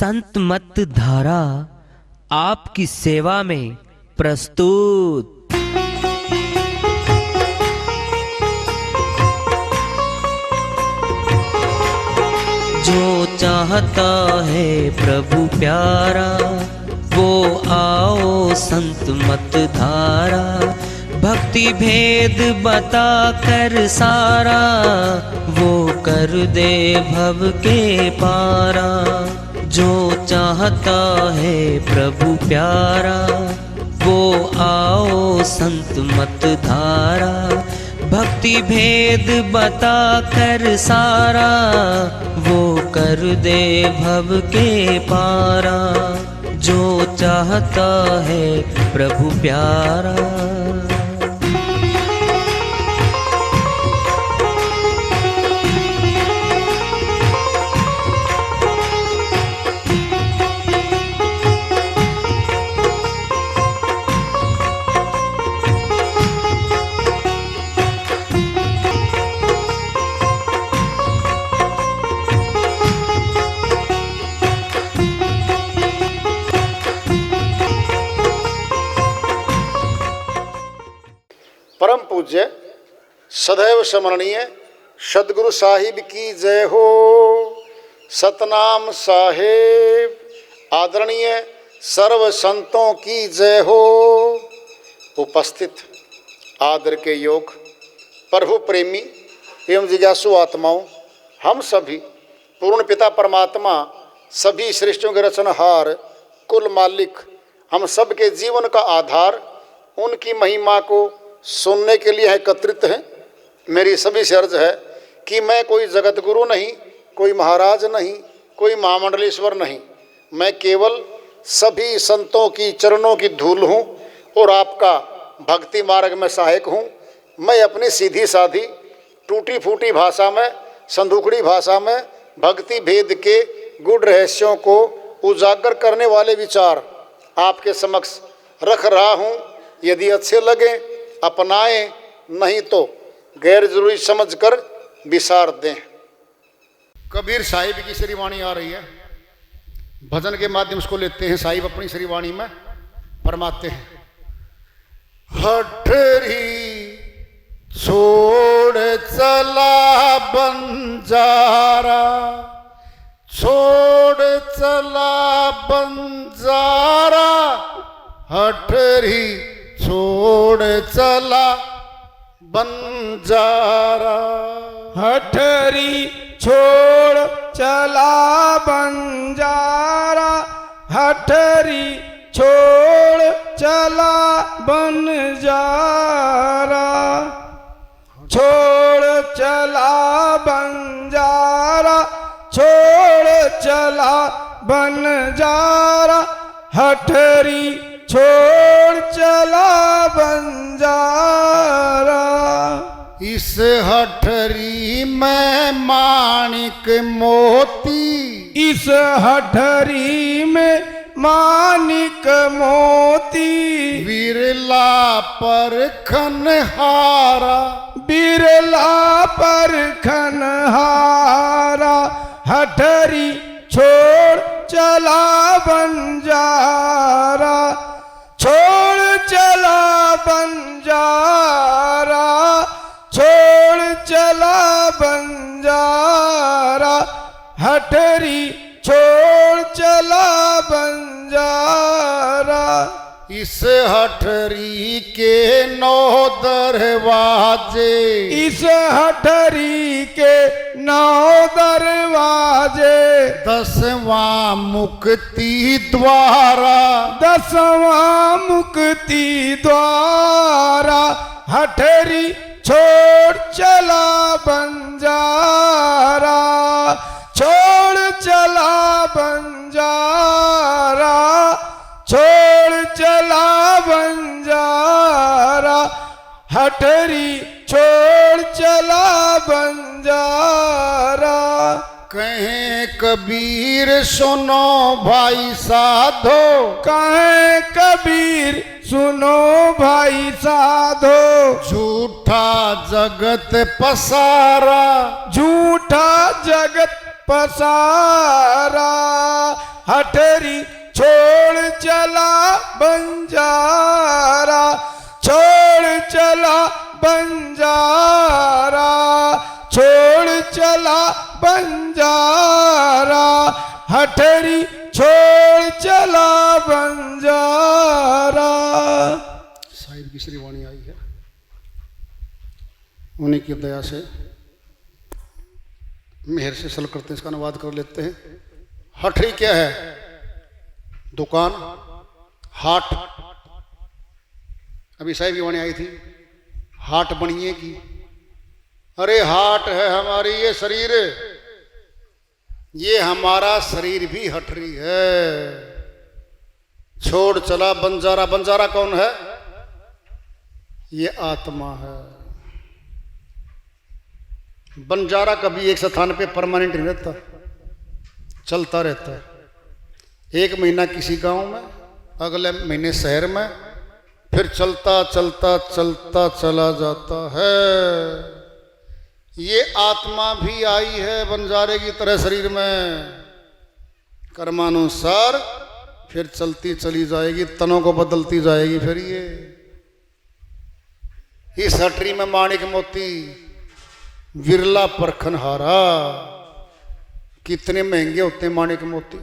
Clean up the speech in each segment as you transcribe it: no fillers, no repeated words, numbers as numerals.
संत मत धारा आपकी सेवा में प्रस्तुत। जो चाहता है प्रभु प्यारा वो आओ संत मत धारा, भक्ति भेद बता कर सारा वो कर दे भव के पारा। जो चाहता है प्रभु प्यारा वो आओ संत मत धारा, भक्ति भेद बता कर सारा वो कर दे भव के पारा। जो चाहता है प्रभु प्यारा। परम पूज्य सदैव स्मरणीय सदगुरु साहिब की जय हो। सतनाम साहेब आदरणीय सर्व संतों की जय हो। उपस्थित आदर के योग प्रभु प्रेमी एवं जिज्ञासु आत्माओं, हम सभी पूर्ण पिता परमात्मा सभी सृष्टियों के रचनहार कुल मालिक हम सब के जीवन का आधार उनकी महिमा को सुनने के लिए एकत्रित हैं। मेरी सभी से अर्ज है कि मैं कोई जगत गुरु नहीं, कोई महाराज नहीं, कोई महामंडलेश्वर नहीं, मैं केवल सभी संतों की चरणों की धूल हूँ और आपका भक्ति मार्ग में सहायक हूँ। मैं अपनी सीधी साधी टूटी फूटी भाषा में, संदूकड़ी भाषा में भक्ति भेद के गुड़ रहस्यों को उजागर करने वाले विचार आपके समक्ष रख रहा हूँ। यदि अच्छे लगे अपनाएं, नहीं तो गैर जरूरी समझकर विसार दें। कबीर साहिब की श्रीवाणी आ रही है, भजन के माध्यम से लेते हैं। साहिब अपनी श्रीवाणी में फरमाते हैं, हठरी छोड़ चला बंजारा, छोड़ चला बंजारा, हठरी छोड़ चला बंजारा, हठरी छोड़ चला बंजारा, हठरी छोड़ चला बंजारा, छोड़ चला बंजारा, छोड़ चला बंजारा, हठरी छोड़ चला बंजारा। इस हठरी में माणिक मोती, इस हठरी में माणिक मोती, बिरला पर खनहारा, बिरला पर खनहारा, हठरी छोड़ चला बंजारा, छोड़ चला बंजारा, छोड़ चला बंजारा, हठरी छोड़ चला बंजारा। इस हठरी के 9 दरवाजे, इस हठरी के 9 दरवाजे, 10वां मुक्ति द्वारा, 10वां मुक्ति द्वारा, हठरी छोड़ चला बंजारा, छोड़ चला बंजारा, छोड़ चला बंजारा, हठरी छोड़ चला बंजारा। कहें कबीर सुनो भाई साधो, कहें कबीर सुनो भाई साधो, झूठा जगत पसारा, झूठा जगत पसारा, हठरी छोड़ चला बंजारा, छोड़ चला बंजारा, छोड़ चला बंजारा, हठरी छोड़ चला बंजारा। साहिब की श्री वाणी आई है, उन्हीं की दया से मेहर से सल करते हैं, इसका अनुवाद कर लेते हैं। हठरी क्या है? दुकान, हाट। अभी साहिब की वाणी आई थी, हाट बनिए की। अरे हाट है हमारी ये शरीर, ये हमारा शरीर भी हठरी है। छोड़ चला बंजारा, बंजारा कौन है? ये आत्मा है। बंजारा कभी एक स्थान पे परमानेंट नहीं रहता, चलता रहता है। एक महीना किसी गांव में, अगले महीने शहर में, फिर चलता चलता चलता चला जाता है। ये आत्मा भी आई है बंजारे की तरह शरीर में, कर्मानुसार फिर चलती चली जाएगी, तनों को बदलती जाएगी। फिर ये इस हटरी में माणिक मोती, विरला परखन हारा। कितने महंगे होते हैं माणिक मोती,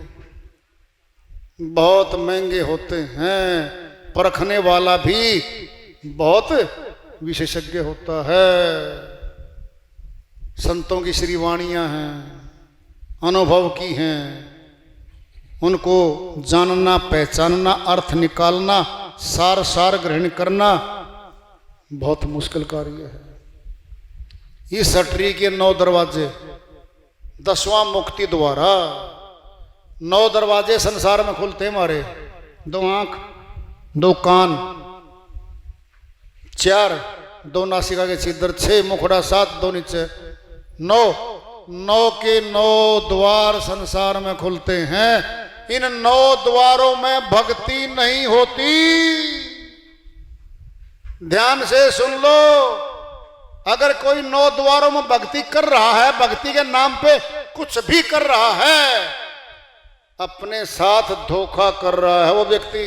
बहुत महंगे होते हैं। परखने वाला भी बहुत विशेषज्ञ होता है। संतों की श्री वाणियां हैं, अनुभव की हैं, उनको जानना, पहचानना, अर्थ निकालना, सार सार ग्रहण करना बहुत मुश्किल कार्य है। इस हटरी के 9 दरवाजे, 10वां मुक्ति द्वारा। 9 दरवाजे संसार में खुलते हमारे। 2 आंख, 2 कान, 4 2 नासिका के छिद्र, 6 मुखड़ा, 7 2 नीचे, 9 के 9 द्वार संसार में खुलते हैं। इन 9 द्वारों में भक्ति नहीं होती। ध्यान से सुन लो, अगर कोई 9 द्वारों में भक्ति कर रहा है, भक्ति के नाम पे कुछ भी कर रहा है, अपने साथ धोखा कर रहा है वो व्यक्ति।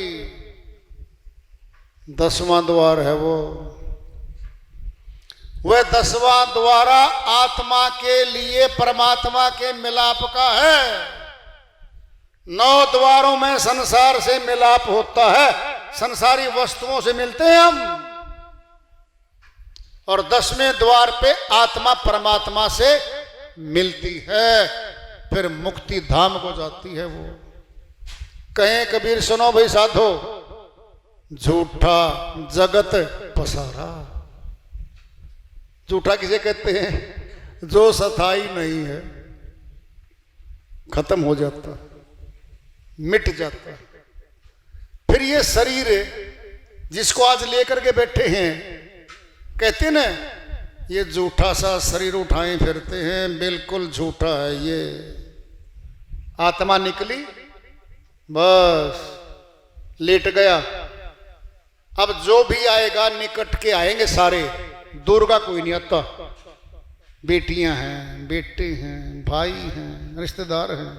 10वां द्वार है वो। वह 10वां द्वारा आत्मा के लिए परमात्मा के मिलाप का है। 9 द्वारों में संसार से मिलाप होता है, संसारी वस्तुओं से मिलते हैं हम। और 10वें द्वार पे आत्मा परमात्मा से मिलती है, फिर मुक्ति धाम को जाती है वो। कहें कबीर सुनो भाई साधो, झूठा जगत पसारा। झूठा किसे कहते हैं? जो सथाई नहीं है, खत्म हो जाता, मिट जाता। फिर ये शरीर जिसको आज लेकर के बैठे हैं, कहते ना ये झूठा सा शरीर उठाए फिरते हैं, बिल्कुल झूठा है ये। आत्मा निकली, बस लेट गया। अब जो भी आएगा निकट के आएंगे सारे, दूर का कोई नहीं आता। बेटियां हैं, बेटे हैं, भाई हैं, रिश्तेदार हैं,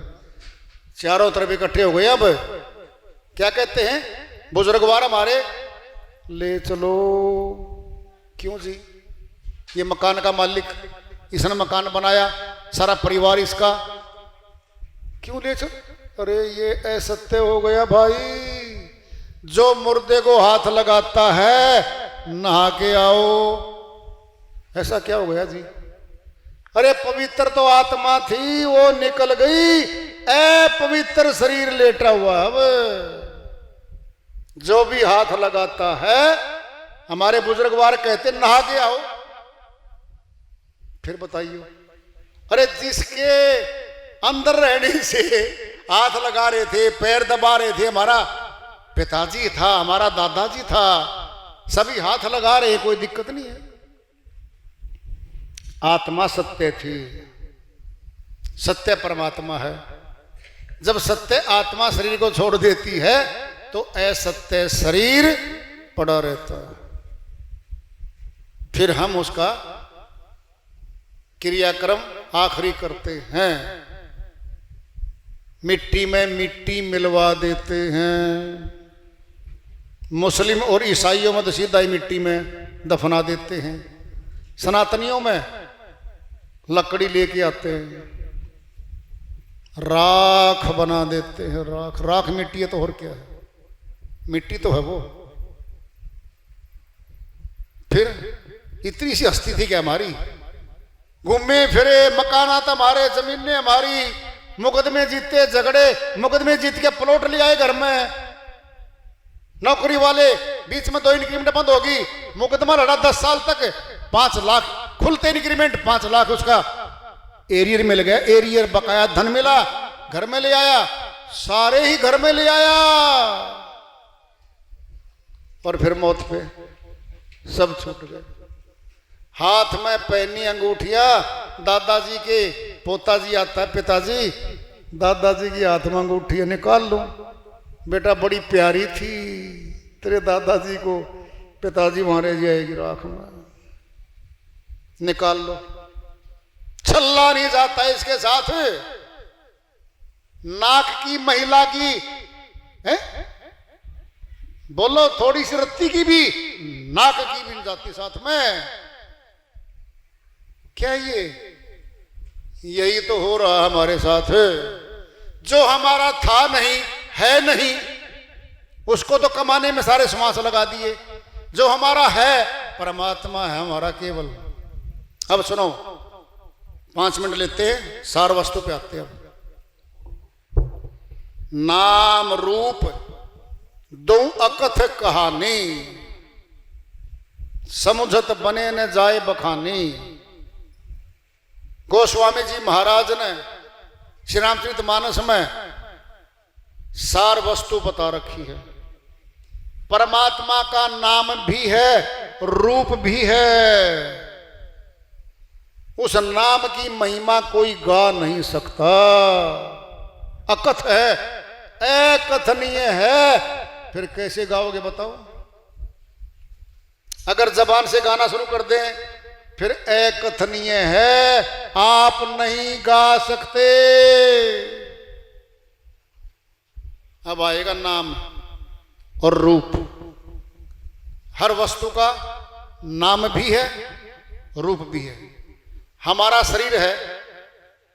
चारों तरफ इकट्ठे हो गए। अब क्या कहते हैं बुजुर्गवार हमारे, ले चलो। क्यों जी? ये मकान का मालिक, इसने मकान बनाया, सारा परिवार इसका, क्यों ले चलो? अरे ये असत्य हो गया भाई। जो मुर्दे को हाथ लगाता है नहा के आओ। ऐसा क्या हो गया जी? अरे पवित्र तो आत्मा थी, वो निकल गई, पवित्र शरीर लेटा हुआ। अब जो भी हाथ लगाता है, हमारे बुजुर्गवार कहते नहा के आओ। फिर बताइए, अरे जिसके अंदर रहने से हाथ लगा रहे थे, पैर दबा रहे थे, हमारा पिताजी था, हमारा दादाजी था, सभी हाथ लगा रहे, कोई दिक्कत नहीं है। आत्मा सत्य थी, सत्य परमात्मा है। जब सत्य आत्मा शरीर को छोड़ देती है तो असत्य शरीर पड़ा रहता है। फिर हम उसका क्रियाक्रम आखिरी करते हैं। मिट्टी में मिट्टी मिलवा देते हैं। मुस्लिम और ईसाइयों में तो सीधा ही मिट्टी में दफना देते हैं। सनातनियों में लकड़ी लेके आते हैं, राख बना देते हैं। राख राख मिट्टी है तो और क्या है, मिट्टी तो है वो। फिर इतनी सी हस्ती थी क्या हमारी, घूमे फिरे, मकानात हमारे, जमीनें हमारी, मुकदमे जीते, झगड़े, मुकदमे जीत के प्लॉट ले आए घर में। नौकरी वाले बीच में 2 इंक्रीमेंट बंद होगी, मुकदमा लड़ा 10 साल तक, 5 लाख खुलते इंक्रीमेंट, 5 लाख उसका एरियर मिल गया, एरियर बकाया धन मिला, घर में ले आया, सारे ही घर में ले आया। और फिर मौत पे सब छूट गए। हाथ में पहनी अंगूठियां, दादाजी के पोताजी आता है, पिताजी दादाजी की हाथ में अंगूठियां निकाल लो, बेटा बड़ी प्यारी थी तेरे दादाजी को पिताजी मारे जाएगी राख में, निकाल लो। छल्ला नहीं जाता इसके साथ। नाक की महिला की है? बोलो थोड़ी सी रत्ती की भी, नाक की भी नहीं जाती साथ में। क्या ये यही तो हो रहा हमारे साथ। जो हमारा था नहीं है नहीं, उसको तो कमाने में सारे श्वास लगा दिए। जो हमारा है परमात्मा है हमारा केवल। अब सुनो, 5 मिनट लेते हैं, सार वस्तु पे आते हैं। नाम रूप दो अकथ कहानी, समुझत बने न जाए बखानी। गोस्वामी जी महाराज ने श्री रामचरितमानस में सार वस्तु बता रखी है। परमात्मा का नाम भी है, रूप भी है। उस नाम की महिमा कोई गा नहीं सकता। अकथ है, अकथनीय है, फिर कैसे गाओगे बताओ? अगर जबान से गाना शुरू कर दें फिर अकथनीय है, आप नहीं गा सकते। अब आएगा नाम और रूप। हर वस्तु का नाम भी है, रूप भी है। हमारा शरीर है,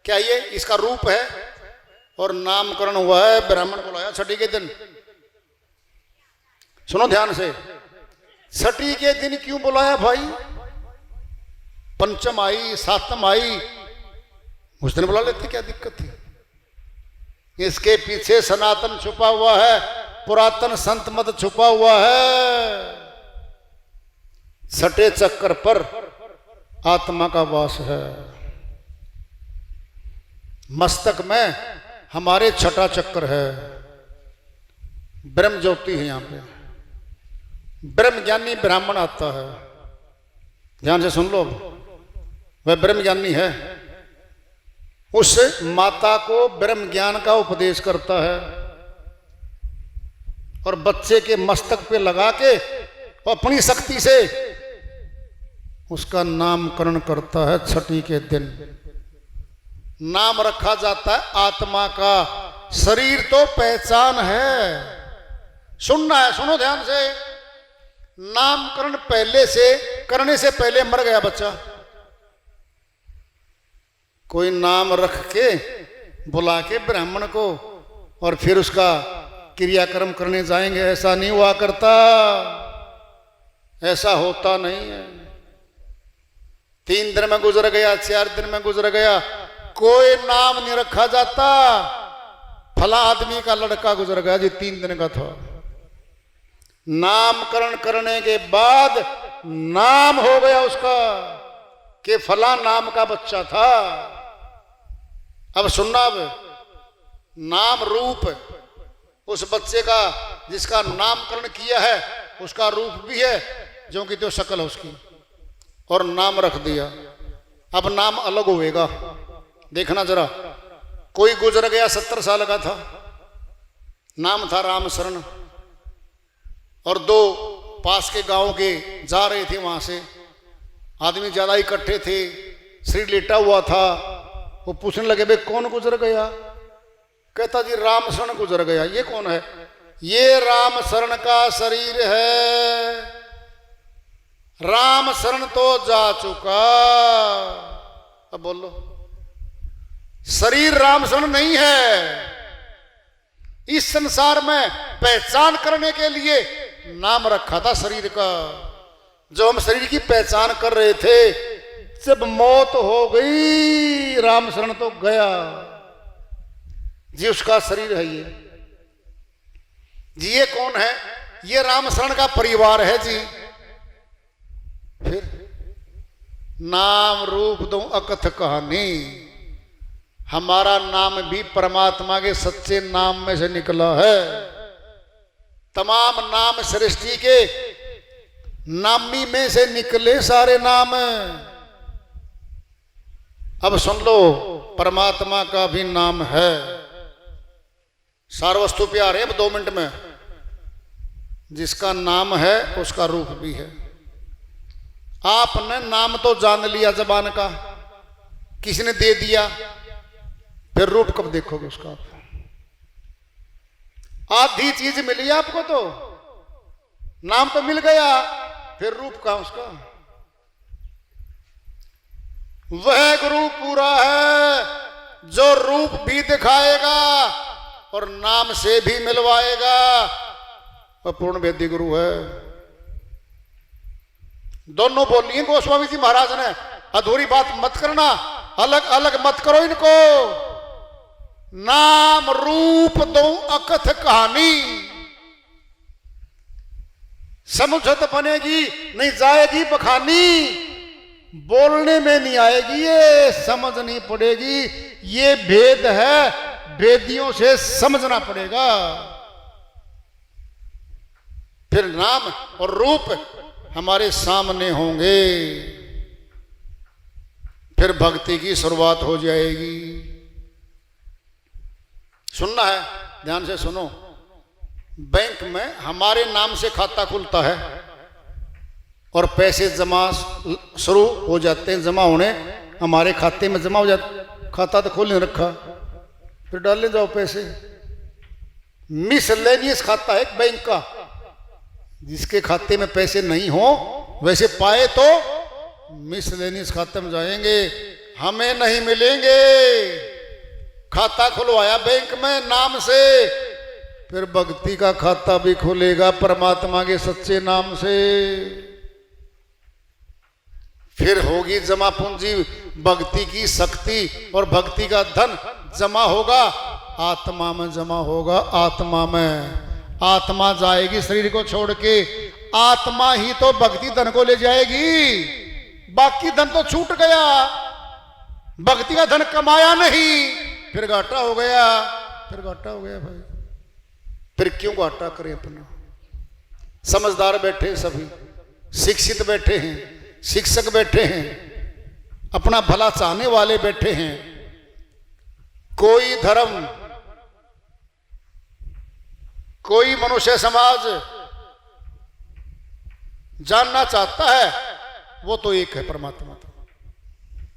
क्या ये इसका रूप है? और नामकरण हुआ है, ब्राह्मण बुलाया छठी के दिन। सुनो ध्यान से, छठी के दिन क्यों बुलाया भाई? पंचम आई, सातम आई, उस दिन बुला लेते, क्या दिक्कत थी? इसके पीछे सनातन छुपा हुआ है, पुरातन संत मत छुपा हुआ है। छठे चक्कर पर आत्मा का वास है। मस्तक में हमारे छठा चक्कर है, ब्रह्म ज्योति है। यहां पे ब्रह्म ज्ञानी ब्राह्मण आता है, ध्यान से सुन लो। वह ब्रह्म ज्ञानी है, उस माता को ब्रह्म ज्ञान का उपदेश करता है और बच्चे के मस्तक पे लगा के अपनी शक्ति से उसका नामकरण करता है। छठी के दिन नाम रखा जाता है आत्मा का। शरीर तो पहचान है, सुनना है, सुनो ध्यान से। नामकरण पहले से करने से पहले मर गया बच्चा। कोई नाम रख के बुला के ब्राह्मण को और फिर उसका क्रियाक्रम करने जाएंगे, ऐसा नहीं हुआ करता, ऐसा होता नहीं है। 3 दिन में गुजर गया, 4 दिन में गुजर गया, कोई नाम नहीं रखा जाता। फला आदमी का लड़का गुजर गया जी, 3 दिन का था। नामकरण करने के बाद नाम हो गया उसका कि फला नाम का बच्चा था। अब सुनना, अब नाम रूप उस बच्चे का जिसका नामकरण किया है उसका रूप भी है, जो कि तो शक्ल है उसकी, और नाम रख दिया। अब नाम अलग होएगा, देखना जरा। कोई गुजर गया 70 साल का था, नाम था राम शरण, और 2 पास के गांव के जा रहे थे, वहां से आदमी ज्यादा इकट्ठे थे, शरीर लेटा हुआ था। वो पूछने लगे, भाई कौन गुजर गया? कहता जी राम शरण गुजर गया। ये कौन है? ये राम शरण का शरीर है, राम शरण तो जा चुका। अब बोलो, शरीर राम शरण नहीं है। इस संसार में पहचान करने के लिए नाम रखा था शरीर का। जो हम शरीर की पहचान कर रहे थे, जब मौत हो गई राम शरण तो गया जी, उसका शरीर है ये जी। ये कौन है? ये राम शरण का परिवार है जी। फिर नाम रूप दो अकथ कहानी, हमारा नाम भी परमात्मा के सच्चे नाम में से निकला है। तमाम नाम सृष्टि के नामी में से निकले सारे नाम। अब सुन लो, परमात्मा का भी नाम है। सार वस्तु पे आ रहे हैं अब 2 मिनट में। जिसका नाम है उसका रूप भी है। आपने नाम तो जान लिया जबान का, किसी ने दे दिया, फिर रूप कब देखोगे उसका? आधी चीज मिली आपको तो, नाम तो मिल गया, फिर रूप कहां उसका? वह गुरु पूरा है जो रूप भी दिखाएगा और नाम से भी मिलवाएगा। वह पूर्ण वेदी गुरु है। दोनों बोलिए गोस्वामी जी महाराज ने, अधूरी बात मत करना, अलग अलग मत करो इनको। नाम रूप दो अकथ कहानी, समुझत बनेगी नहीं जाएगी बखानी। बोलने में नहीं आएगी, ये समझनी पड़ेगी। ये भेद है, भेदियों से समझना पड़ेगा। फिर नाम और रूप हमारे सामने होंगे, फिर भक्ति की शुरुआत हो जाएगी। सुनना है, ध्यान से सुनो। बैंक में हमारे नाम से खाता खुलता है और पैसे जमा शुरू हो जाते हैं, जमा होने हमारे खाते में जमा हो जाते। खाता तो खोल नहीं रखा, फिर डालने जाओ पैसे। मिसलेनियस खाता है एक बैंक का, जिसके खाते में पैसे नहीं हो, वैसे पाए तो मिसलेनियस खाते में जाएंगे, हमें नहीं मिलेंगे। खाता खुलवाया बैंक में नाम से, फिर भक्ति का खाता भी खुलेगा परमात्मा के सच्चे नाम से। फिर होगी जमा पूंजी, भक्ति की शक्ति और भक्ति का धन जमा होगा, आत्मा में जमा होगा। आत्मा में, आत्मा जाएगी शरीर को छोड़ के, आत्मा ही तो भक्ति धन को ले जाएगी। बाकी धन तो छूट गया, भक्ति का धन कमाया नहीं, फिर घाटा हो गया। फिर घाटा हो गया भाई, फिर क्यों घाटा करें अपना? समझदार बैठे हैं सभी, शिक्षित बैठे हैं, शिक्षक बैठे हैं, अपना भला चाहने वाले बैठे हैं। कोई धर्म, कोई मनुष्य समाज जानना चाहता है, वो तो एक है परमात्मा। तो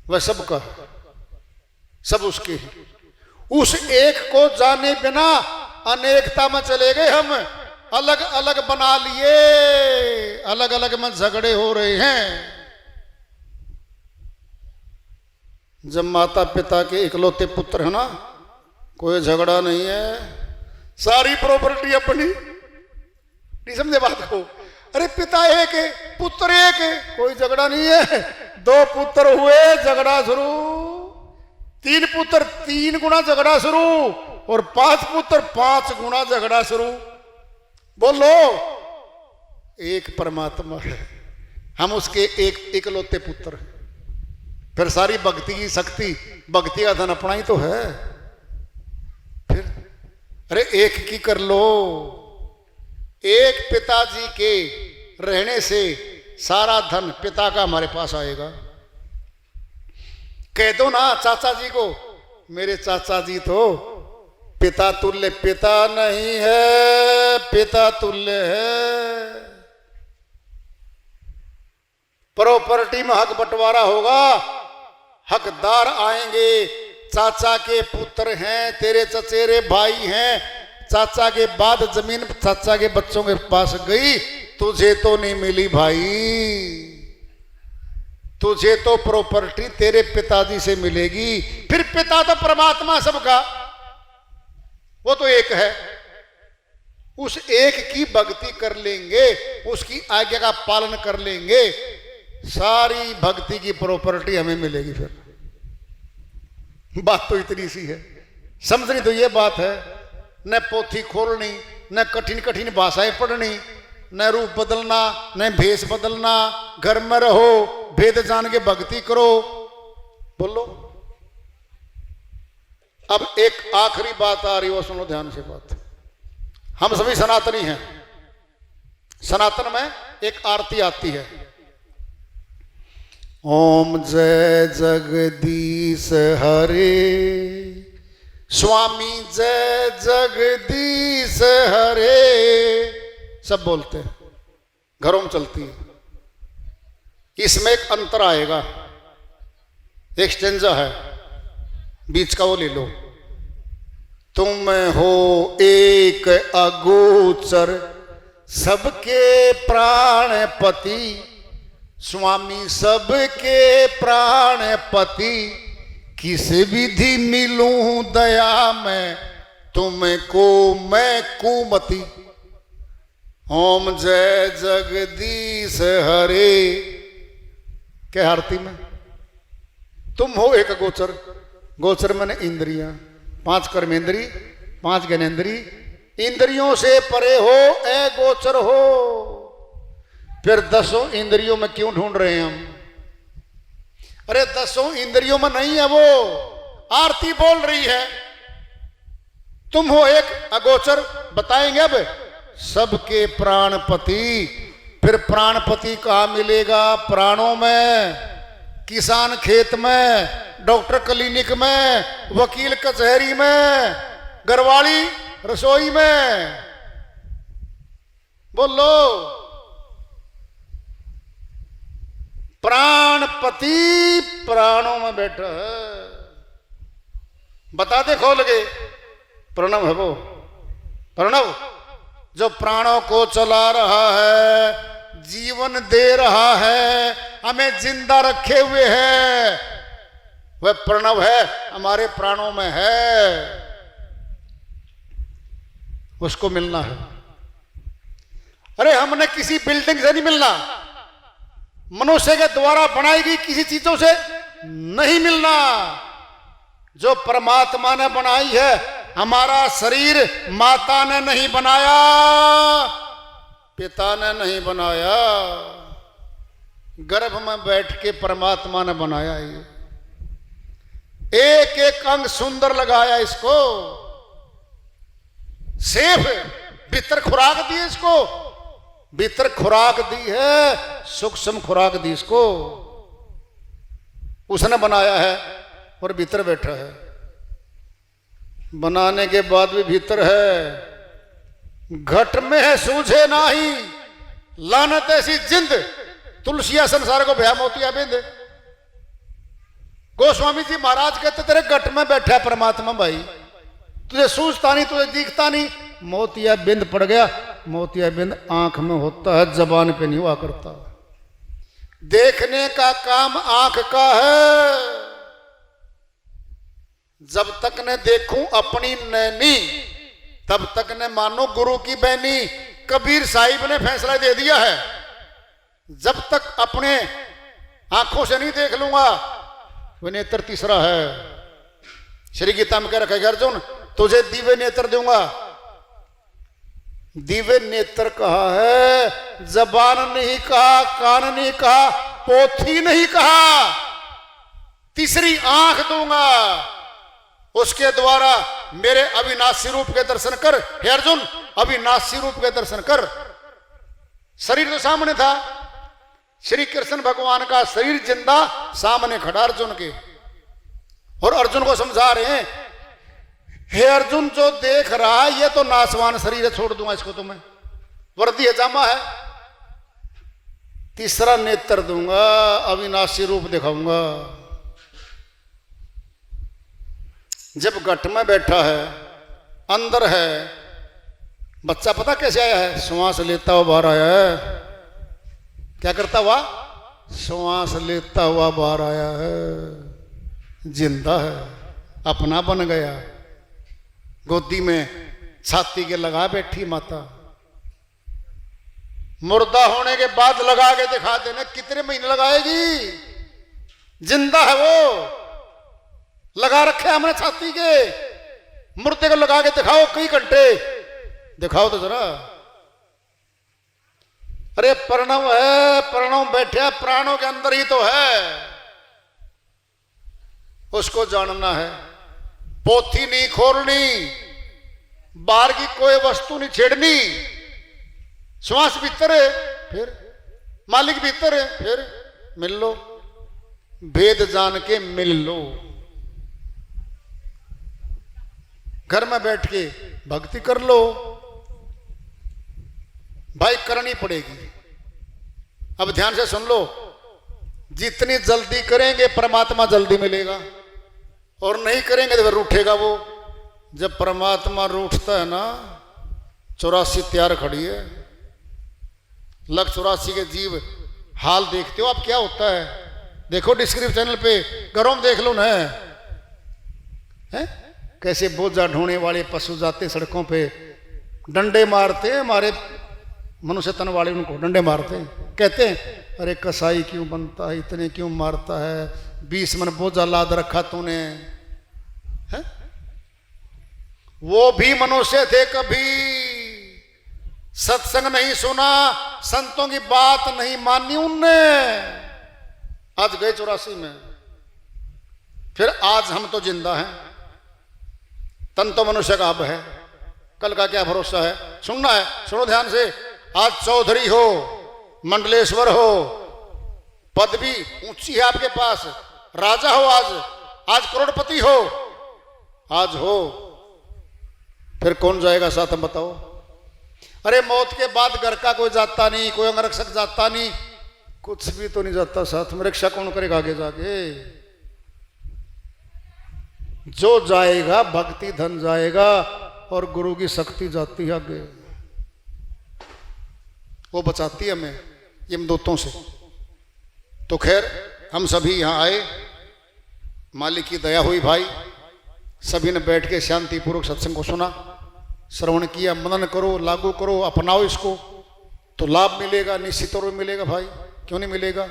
वह सबका है, सब उसके हैं। उस एक को जाने बिना अनेकता में चले गए हम, अलग अलग बना लिए, अलग अलग में झगड़े हो रहे हैं। जब माता पिता के इकलौते पुत्र है ना, कोई झगड़ा नहीं है, सारी प्रॉपर्टी अपनी। नहीं समझे बात को? अरे पिता एक है, पुत्र एक है, कोई झगड़ा नहीं है। 2 पुत्र हुए, झगड़ा शुरू। 3 पुत्र 3 गुना झगड़ा शुरू, और 5 पुत्र 5 गुना झगड़ा शुरू। बोलो, एक परमात्मा है, हम उसके एक इकलौते पुत्र हैं। फिर सारी भक्ति की शक्ति, भक्ति का धन अपना ही तो है। फिर अरे एक की कर लो। एक पिताजी के रहने से सारा धन पिता का हमारे पास आएगा। कह दो ना चाचा जी को, मेरे चाचा जी तो पिता तुल्य, पिता नहीं है, पिता तुल्य है। प्रॉपर्टी में हक बंटवारा होगा, हकदार आएंगे, चाचा के पुत्र हैं, तेरे चचेरे भाई हैं, चाचा के बाद जमीन चाचा के बच्चों के पास गई, तुझे तो नहीं मिली भाई, तुझे तो प्रॉपर्टी तेरे पिताजी से मिलेगी। फिर पिता तो परमात्मा सबका, वो तो एक है, उस एक की भक्ति कर लेंगे, उसकी आज्ञा का पालन कर लेंगे, सारी भक्ति की प्रॉपर्टी हमें मिलेगी। फिर बात तो इतनी सी है, समझनी तो ये बात है, न पोथी खोलनी, न कठिन कठिन भाषाएं पढ़नी, न रूप बदलना, न भेष बदलना, घर में रहो, भेद जान के भक्ति करो। बोलो। अब एक आखिरी बात आ रही, वो सुनो ध्यान से बात। हम सभी सनातनी हैं, सनातन में एक आरती आती है, ओम जय जगदीश हरे, स्वामी जय जगदीश हरे, सब बोलते हैं, घरों में चलती है। इसमें एक अंतर आएगा, एक स्टेंजा है, बीच का वो ले लो। तुम हो एक अगोचर सबके प्राणपति, स्वामी सबके प्राणपति, किस विधि मिलूं दया में तुमको मैं कुमति। ओम जय जगदीश हरे के आरती में तुम हो एक गोचर, गोचर मैंने इंद्रियां, 5 कर्मेंद्री, 5 ज्ञानेंद्री, इंद्रियों से परे हो, ए गोचर हो। फिर 10 इंद्रियों में क्यों ढूंढ रहे हैं हम? अरे 10 इंद्रियों में नहीं है वो, आरती बोल रही है तुम हो एक अगोचर। बताएंगे अब, सबके प्राणपति। फिर प्राणपति कहाँ मिलेगा? प्राणों में, किसान खेत में, डॉक्टर क्लिनिक में, वकील कचहरी में, घरवाली रसोई में। बोलो। प्राणपति प्राणों में बैठा है। बता दे खोल के, प्रणव है वो, प्रणव जो प्राणों को चला रहा है, जीवन दे रहा है, हमें जिंदा रखे हुए है, वह प्रणव है, हमारे प्राणों में है, उसको मिलना है। अरे हमने किसी बिल्डिंग से नहीं मिलना, मनुष्य के द्वारा बनाई गई किसी चीजों से नहीं मिलना। जो परमात्मा ने बनाई है, हमारा शरीर माता ने नहीं बनाया, पिता ने नहीं बनाया, गर्भ में बैठ के परमात्मा ने बनाया। ये एक एक अंग सुंदर लगाया इसको, सेफ भीतर खुराक दी इसको, भीतर खुराक दी है, सूक्ष्म खुराक दी इसको, उसने बनाया है और भीतर बैठा है। बनाने के बाद भी भीतर है। घट में है सूझे नाही, लानत ऐसी जिंद, तुलसिया संसार को भया मोतिया बिंद। गोस्वामी जी महाराज कहते तेरे घट में बैठा है परमात्मा भाई, तुझे सूझता नहीं, तुझे दिखता नहीं। मोतिया बिंद पड़ गया, मोतिया बिंद आंख में होता है, जबान पे नहीं हुआ करता। देखने का काम आंख का है। जब तक ने देखूं अपनी नैनी, तब तक ने मानो गुरु की बहनी। कबीर साहिब ने फैसला दे दिया है, जब तक अपने आंखों से नहीं देख लूंगा, वह नेत्र तीसरा है। श्री गीता में कह रखा है अर्जुन तुझे दिव्य नेत्र दूंगा। दिव्य नेत्र कहा है, जबान नहीं कहा, कान नहीं कहा, पोथी नहीं कहा, तीसरी आंख दूंगा। उसके द्वारा मेरे अविनाशी रूप के दर्शन कर। हे अर्जुन, अविनाशी रूप के दर्शन कर। शरीर तो सामने था, श्री कृष्ण भगवान का शरीर जिंदा सामने खड़ा अर्जुन के, और अर्जुन को समझा रहे हैं, हे अर्जुन जो देख रहा है ये तो नासवान शरीर है, छोड़ दूंगा इसको, तुम्हें वर्दी हजामा है। तीसरा नेत्र दूंगा, अविनाशी रूप दिखाऊंगा। जब घट में बैठा है, अंदर है, बच्चा पता कैसे आया है? श्वास लेता हुआ बाहर आया है। क्या करता हुआ? श्वास लेता हुआ बाहर आया है। जिंदा है, अपना बन गया। गोदी में छाती के लगा बैठी माता। मुर्दा होने के बाद लगा के दिखा देना, कितने महीने लगाएगी? जिंदा है वो, लगा रखे हमने छाती के। मुर्दे को लगा के दिखाओ कई घंटे, दिखाओ तो जरा। अरे प्रणव है, प्रणव बैठे प्राणों के अंदर ही तो है, उसको जानना है। पोथी नहीं खोलनी, बाहर की कोई वस्तु नहीं छेड़नी। श्वास भीतर है, फिर मालिक भीतर है, फिर मिल लो, भेद जान के मिल लो। घर में बैठ के भक्ति कर लो भाई, करनी पड़ेगी। अब ध्यान से सुन लो, जितनी जल्दी करेंगे परमात्मा जल्दी मिलेगा, और नहीं करेंगे तो फिर रूठेगा वो। जब परमात्मा रूठता है ना, 84 तैयार खड़ी है। लख 84 के जीव हाल देखते हो आप क्या होता है? देखो डिस्क्रिप्शन चैनल पे, घरों में देख लो ना, है कैसे बोझा ढोने वाले पशु जाते सड़कों पे, डंडे मारते हैं, हमारे मनुष्य तन वाले उनको डंडे मारते हैं। कहते हैं अरे कसाई क्यों बनता है, इतने क्यों मारता है, 20 मन बोझा लाद रखा तूने, है? वो भी मनुष्य थे, कभी सत्संग नहीं सुना, संतों की बात नहीं मानी उनने। आज गए 84 में, फिर आज हम तो जिंदा हैं। तन तो मनुष्य का अब है, कल का क्या भरोसा है? सुनना है, सुनो ध्यान से। आज चौधरी हो, मंडलेश्वर हो, पदवी ऊंची है आपके पास, राजा हो, आज करोड़पति हो, आज हो, फिर कौन जाएगा साथ में बताओ? अरे मौत के बाद घर का कोई जाता नहीं, कोई अंगरक्षक जाता नहीं, कुछ भी तो नहीं जाता साथ में। रक्षा कौन करेगा आगे जाके? जो जाएगा भक्ति धन जाएगा, और गुरु की शक्ति जाती है आगे, वो बचाती है हमें यमदूतों से। तो खैर हम सभी यहाँ आए, मालिक की दया हुई भाई, सभी ने बैठ के शांतिपूर्वक सत्संग को सुना, श्रवण किया, मनन करो, लागू करो, अपनाओ इसको, तो लाभ मिलेगा, निश्चित तौर पर मिलेगा भाई, क्यों नहीं मिलेगा।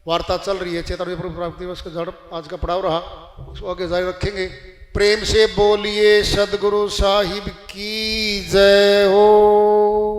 वार्ता चल रही है चेतन प्राप्ति दिवस का, जड़ आज का पड़ाव रहा, उसको आगे जारी रखेंगे। प्रेम से बोलिए सदगुरु साहिब की जय हो।